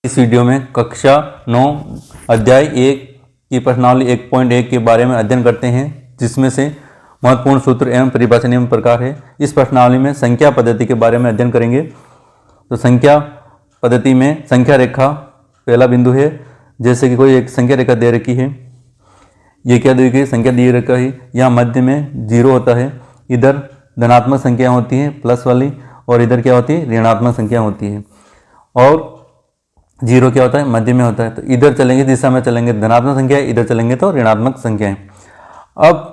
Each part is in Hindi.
इस वीडियो में कक्षा 9 अध्याय 1 की प्रश्नावली 1.1 के बारे में अध्ययन करते हैं, जिसमें से महत्वपूर्ण सूत्र एवं परिभाषा निम्न प्रकार है। इस प्रश्नावली में संख्या पद्धति के बारे में अध्ययन करेंगे। तो संख्या पद्धति में संख्या रेखा पहला बिंदु है। जैसे कि कोई एक संख्या रेखा दे रखी है, ये क्या दी गई संख्या दी रखा है, यहाँ मध्य में 0 होता है, इधर धनात्मक संख्या होती है प्लस वाली, और इधर क्या होती है ऋणात्मक संख्या होती है, और 0 क्या होता है मध्य में होता है। तो इधर चलेंगे दिशा में चलेंगे धनात्मक संख्या है, इधर चलेंगे तो ऋणात्मक संख्या है। अब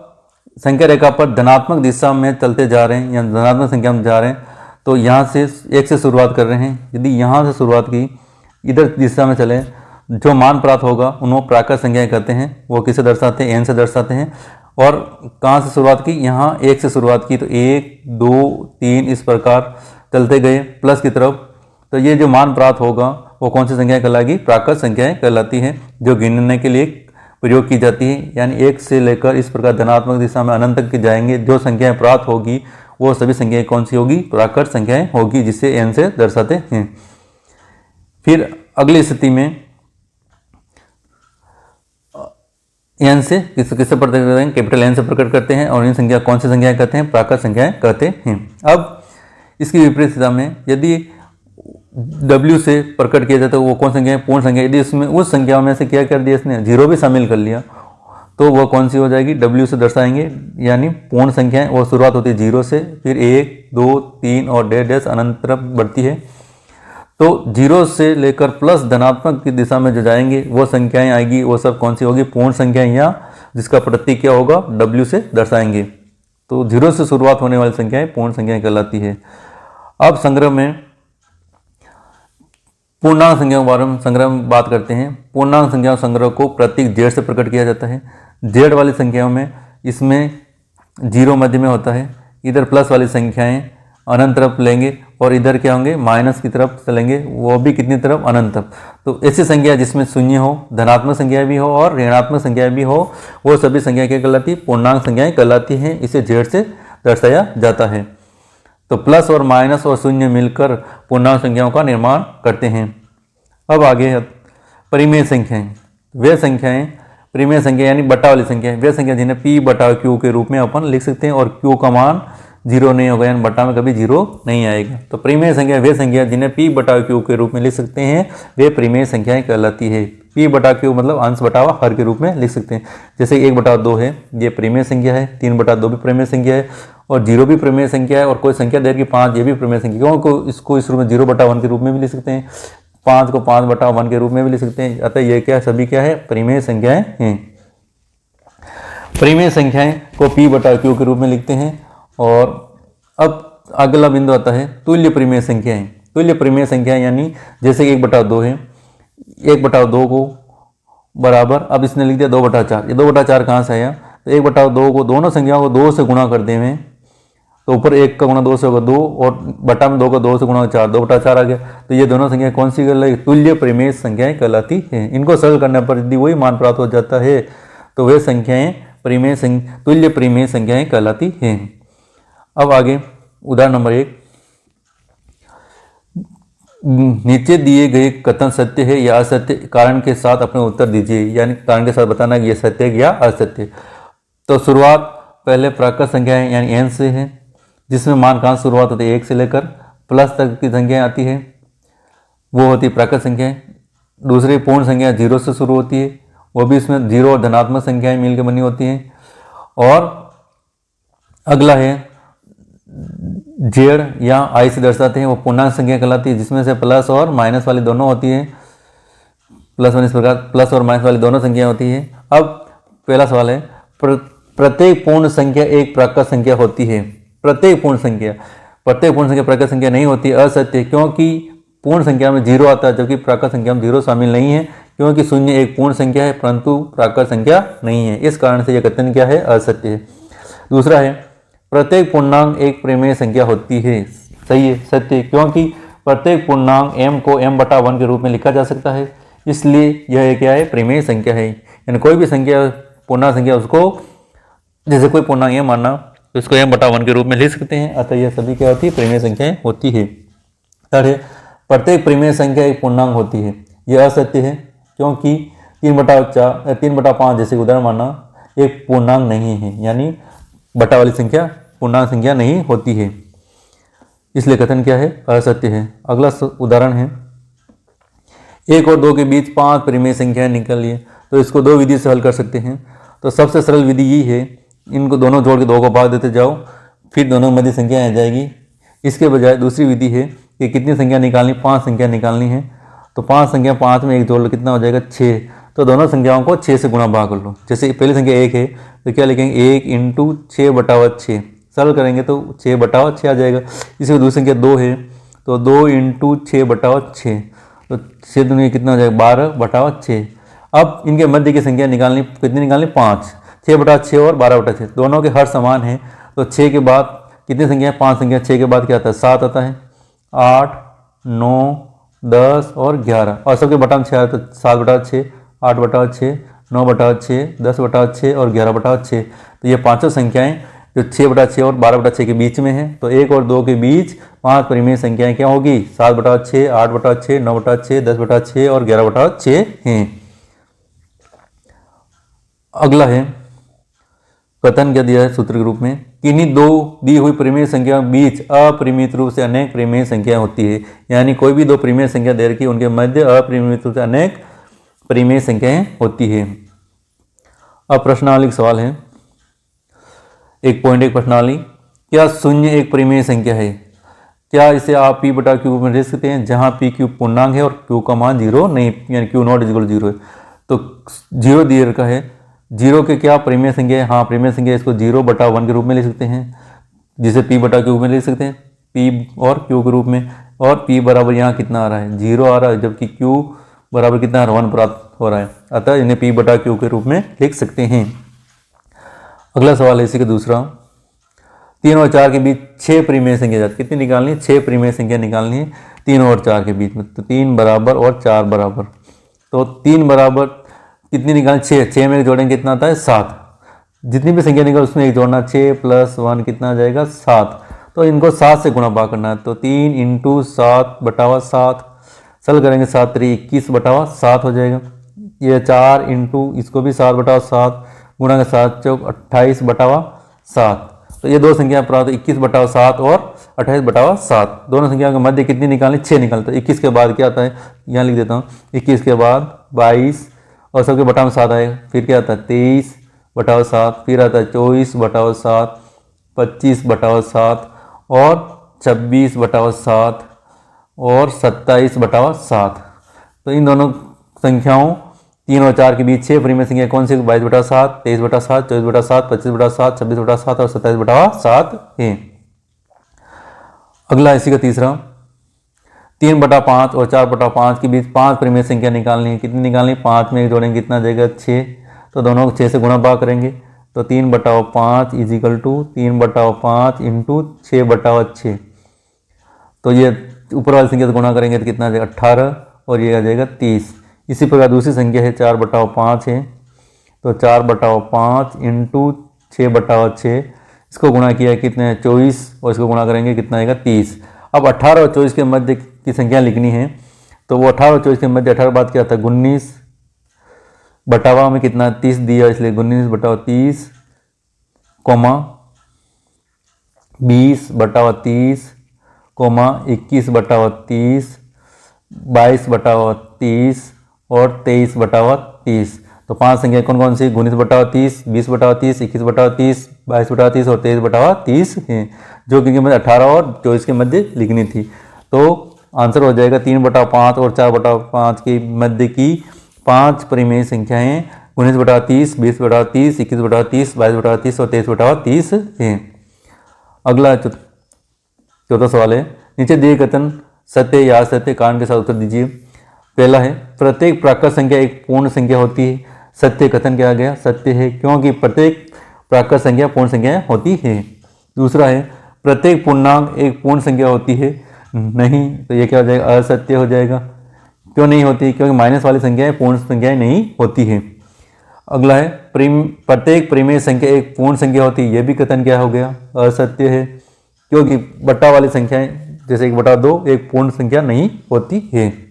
संख्या रेखा पर धनात्मक दिशा में चलते जा रहे हैं या धनात्मक संख्या में जा रहे हैं, तो यहाँ से 1 से शुरुआत कर रहे हैं। यदि यहाँ से शुरुआत की, इधर दिशा में चले, जो मान प्राप्त होगा उनको प्राकृत संख्याएं कहते हैं। वो किसे दर्शाते हैं, n से दर्शाते हैं। और कहाँ से शुरुआत की, यहाँ 1 से शुरुआत की, तो 1 2 3 इस प्रकार चलते गए प्लस की तरफ। तो ये जो मान प्राप्त होगा वो कौन सी संख्या कहलाएगी, प्राकृत संख्याएं कहलाती हैं, जो गिनने के लिए प्रयोग की जाती है। यानी 1 से लेकर इस प्रकार धनात्मक दिशा में अनंत तक जाएंगे, जो संख्याएं प्राप्त होगी वो सभी संख्याएं कौन सी होगी, प्राकृत संख्याएं होगी, जिसे n से दर्शाते हैं। फिर अगली स्थिति में n से किससे प्रकट करते हैं, कैपिटल N से प्रकट करते हैं, और इन संख्या कौन सी संख्याएं कहते हैं, प्राकृत संख्याएं कहते हैं। अब इसकी विपरीत दिशा में यदि W से प्रकट किया जाता है, वो कौन संख्या है, पूर्ण संख्या। यदि उसमें उस संख्याओं में से क्या कर दिया इसने, 0 भी शामिल कर लिया, तो वह कौन सी हो जाएगी, W से दर्शाएंगे। यानी पूर्ण संख्याएं वो शुरुआत होती है 0 से, फिर 1 2 3 और डैश अनंत तरफ बढ़ती है। तो 0 से लेकर प्लस धनात्मक की दिशा में जो जाएंगे वो संख्याएं आएगी, वो सब कौन सी होगी, पूर्ण संख्याएं, या जिसका प्रतीक क्या होगा, W से दर्शाएंगे। तो 0 से शुरुआत होने वाली संख्याएं पूर्ण संख्याएं कहलाती है। अब संग्रह में पूर्णांक संख्याओं के बारे में संग्रह में बात करते हैं। पूर्णांक संख्याओं संग्रह को प्रतीक Z से प्रकट किया जाता है। Z वाली संख्याओं में इसमें 0 मध्य में होता है, इधर प्लस वाली संख्याएं अनंत तरफ लेंगे, और इधर क्या होंगे माइनस की तरफ चलेंगे, वो भी कितनी तरफ, अनंत तरफ। तो ऐसी संख्या जिसमें शून्य हो, धनात्मक संख्या भी हो और ऋणात्मक संख्या भी हो, वो सभी संख्या क्या कहलाती है, पूर्णांक संख्याएं कहलाती हैं। इसे Z से दर्शाया जाता है। तो प्लस और माइनस और शून्य मिलकर पूर्णांक संख्याओं का निर्माण करते हैं। अब आगे परिमेय संख्याएं, वे संख्याएं परिमेय संख्या यानी बटा वाली संख्या, वे संख्या जिन्हें P/Q के रूप में अपन लिख सकते हैं, और Q का मान 0 नहीं होगा, यानी बटा में कभी 0 नहीं आएगा। तो परिमेय संख्या वे संख्या जिन्हें P/Q के रूप में लिख सकते हैं, वे परिमेय संख्याएं कहलाती है। P/Q मतलब अंश बटावा हर के रूप में लिख सकते हैं। जैसे 1/2 है, ये परिमेय संख्या है, 3/2 भी परिमेय संख्या है, और 0 भी परिमेय संख्या है, और कोई संख्या दे कि 5, ये भी परिमेय संख्या, क्योंकि इसको इस रूप में 0/1 के रूप में भी लिख सकते हैं, 5 को 5/1 के रूप में भी लिख सकते हैं। अतः ये क्या सभी क्या है, परिमेय संख्याएं हैं। परिमेय संख्याएं को P/Q के रूप में लिखते हैं। और अब अगला बिंदु आता है तुल्य परिमेय संख्याएं। तुल्य परिमेय संख्याएं यानी जैसे कि 1/2 है, 1/2 को बराबर, अब इसने लिख दिया 2/4। ये 2/4 कहाँ से आया, तो 1/2 को दोनों संख्याओं को 2 से गुणा कर दें, तो ऊपर 1 का गुणा 2 से होगा 2, और बटा में 2 का 2 से गुणा 4, 2/4 आ गया। तो ये दोनों संख्याएं कौन सी कहलाती, तुल्य परिमेय संख्याएं कहलाती हैं। इनको सरल करने पर यदि वही मान प्राप्त हो जाता है, तो वे संख्याएं तुल्य परिमेय संख्याएं कहलाती हैं। अब आगे उदाहरण नंबर 1, नीचे दिए गए कथन सत्य है या असत्य, कारण के साथ अपने उत्तर दीजिए। यानी कारण के साथ बताना कि यह सत्य है या असत्य। तो शुरुआत पहले प्राकृत संख्याएं यानी n से है, जिसमें मान कहाँ शुरुआत होती है, 1 से लेकर प्लस तक की संख्याएं आती है, वो होती है प्राकृत संख्याएं। दूसरी पूर्ण संख्या 0 से शुरू होती है, वो भी इसमें 0 और धनात्मक संख्याएं मिलकर बनी होती हैं। और अगला है Z या I से दर्शाते हैं, वो पूर्णांक संख्या कहलाती है, जिसमें से प्लस और माइनस वाली दोनों होती है, प्लस इस प्रकार प्लस और माइनस वाली दोनों संख्या होती है। अब पहला सवाल है, प्रत्येक पूर्ण संख्या एक प्राकृत संख्या होती है। प्रत्येक पूर्ण संख्या प्राकृत संख्या नहीं होती, असत्य, क्योंकि पूर्ण संख्या में 0 आता है, जबकि प्राकृत संख्या में 0 शामिल नहीं है, क्योंकि शून्य एक पूर्ण संख्या है परंतु प्राकृत संख्या नहीं है। इस कारण से यह कथन क्या है, असत्य है। दूसरा है, प्रत्येक पूर्णांक एक परिमेय संख्या होती है। सही है, सत्य, क्योंकि प्रत्येक पूर्णांक m को m/1 के रूप में लिखा जा सकता है, इसलिए यह क्या है, परिमेय संख्या है। यानी कोई भी संख्या पूर्णांक संख्या, उसको जैसे कोई पूर्णांक m मानना, तो इसको m/1 के रूप में लिख सकते हैं। अतः यह सभी क्या होती है, परिमेय संख्याएं होती है। थर्ड है, प्रत्येक परिमेय संख्या एक पूर्णांक होती है। यह असत्य है क्योंकि 3/5 जैसे उदाहरण माना एक पूर्णांक नहीं है, यानी बटा वाली संख्या पूर्णांक संख्या नहीं होती है, इसलिए कथन क्या है, असत्य है। अगला उदाहरण है 1 और 2 के बीच 5 परिमेय संख्याएं निकालिए। तो इसको 2 विधि से हल कर सकते हैं। तो सबसे सरल विधि ये है, इनको दोनों जोड़ के 2 को भाग देते जाओ, फिर दोनों मध्य संख्या आ जाएगी। इसके बजाय दूसरी विधि है कि कितनी संख्या निकालनी, 5 संख्या निकालनी है। तो 5 संख्या 5 में 1 जोड़ लो, कितना हो जाएगा 6। तो दोनों संख्याओं को 6 से गुणा भाग कर लो। जैसे पहली संख्या 1 है तो क्या लिखेंगे 1 × 6/6, सरल करेंगे तो 6/6 आ जाएगा। इसी दूसरी संख्या 2 है तो 2 × 6/6, तो 6 दूनी कितना हो जाएगा 12/6। अब इनके मध्य की संख्या निकालनी, कितनी निकालनी 5, 6/6 और 12/6, दोनों के हर समान है। तो 6 के बाद कितनी संख्या है, 5 संख्या, 6 के बाद क्या आता है 7 आता है, 8, 9, 10 और 11, और सबके बटा में 6 आता है, 7/6, 8/6, 9/6, 10/6 और 11/6। तो ये पांचों संख्याएं जो 6/6 और 12/6 के बीच में है। तो 1 और 2 के बीच 5 परिमेय संख्याएं क्या होगी, 7/6, 8/6, 9/6, 10/6 और 11/6 हैं। अगला है कथन क्या दिया है सूत्र के रूप में, किन्हीं 2 दी हुई परिमेय संख्याओं के बीच अपरिमित रूप से अनेक परिमेय संख्या होती है। यानी कोई भी 2 परिमेय संख्या दे रखी, उनके मध्य अपरिमित रूप से अनेक परिमेय संख्याएं होती है। अब प्रश्नावली का सवाल है 1.1 प्रश्नावली, क्या शून्य एक परिमेय संख्या है? क्या इसे आप p/q में लिख सकते हैं, जहां p q पूर्णांक है और q का मान 0 नहीं, यानी q0 है। तो 0 दिए रखा है, 0 के क्या परिमेय संख्या है, हाँ परिमेय संख्या, इसको 0/1 के रूप में लिख सकते हैं, जिसे p/q में लिख सकते हैं, p और q के रूप में। और p बराबर यहाँ कितना आ रहा है 0 आ रहा है, जबकि q बराबर कितना 1 प्राप्त हो रहा है, अतः इन्हें p/q के रूप में लिख सकते हैं। अगला सवाल है इसी का दूसरा, 3 और 4 के बीच 6 परिमेय संख्या, कितनी निकालनी है, 6 परिमेय संख्या निकालनी है 3 और 4 के बीच में। तो 3 बराबर और 4 बराबर, तो 3 बराबर कितनी निकालनी, 6 में जोड़ेंगे कितना आता है 7, जितनी भी संख्या निकल उसमें एक जोड़ना, 6 + 1 कितना आ जाएगा 7। तो इनको 7 से गुणा भाग करना है, तो 3 × 7/7, सरल करेंगे 7 × 21/7 हो जाएगा। ये 4 × इसको भी 7/7 गुणा के 7 × 28/7। तो ये 2 संख्या प्राप्त 21/7 और 28/7। दोनों संख्याओं के मध्य कितनी निकालनी, 6 निकालते। 21 के बाद क्या आता है, यहाँ लिख देता हूँ, 21 के बाद 22 और सबके बटा में 7 आएगा, फिर क्या आता है 23/7, फिर आता है 24/7, 25/7 और 26/7 और 27/7। तो इन दोनों संख्याओं 3 और 4 के बीच 6 परिमेय संख्या कौन सी, 22/7, 23/7, 24/7, 25/7, 26/7 और 27/7 है। अगला इसी का तीसरा, 3/5 और 4/5 के बीच 5 परिमेय संख्या निकालनी है, कितनी निकालनी, 5 में एक जोड़ेंगे कितना आ जाएगा 6। तो दोनों को 6 से गुणा भाग करेंगे, तो 3/5 = 3/5 × 6/6। तो ये ऊपर वाली संख्या से गुणा करेंगे तो कितना आ जाएगा 18 और ये आ जाएगा 30। इसी प्रकार दूसरी संख्या है 4/5 है, तो 4/5 × 6/6, इसको गुणा किया कितने 24 और इसको गुणा करेंगे कितना आएगा 30। अब 18 और 24 के मध्य की संख्या लिखनी है, तो वो 18 और 24 के मध्य 18 बाद क्या आता है 19 बटावा में कितना 30 दिया, इसलिए 19/30, 20/30, 21/30, 22/30 और 23/30। तो 5 संख्या कौन कौन सी, 19/30, 20/30, 21/30, 22/30 और 23/30 हैं, जो कि 18 और 24 के मध्य लिखनी थी। तो आंसर हो जाएगा 3/5 और 4/5 के मध्य की 5 परिमेय संख्याएं 19/30, 20/30, 21/30, 22/30 और 23/30 हैं। अगला चौथा सवाल है, नीचे दिए कथन सत्य या असत्य, कारण के साथ उत्तर दीजिए। पहला है, प्रत्येक प्राकृत संख्या एक पूर्ण संख्या होती है। सत्य कथन क्या आ गया, सत्य है, क्योंकि प्रत्येक प्राकृत संख्या पूर्ण संख्या होती है। दूसरा है, प्रत्येक पूर्णांक एक पूर्ण संख्या होती है। नहीं, तो ये क्या हो जाएगा, असत्य हो जाएगा। क्यों नहीं होती, क्योंकि माइनस वाली संख्याएं पूर्ण संख्याएं नहीं होती है। अगला है, प्रत्येक परिमेय संख्या एक पूर्ण संख्या होती है। यह भी कथन क्या हो गया, असत्य है, क्योंकि बट्टा वाली संख्याएं जैसे 1/2 एक पूर्ण संख्या नहीं होती है।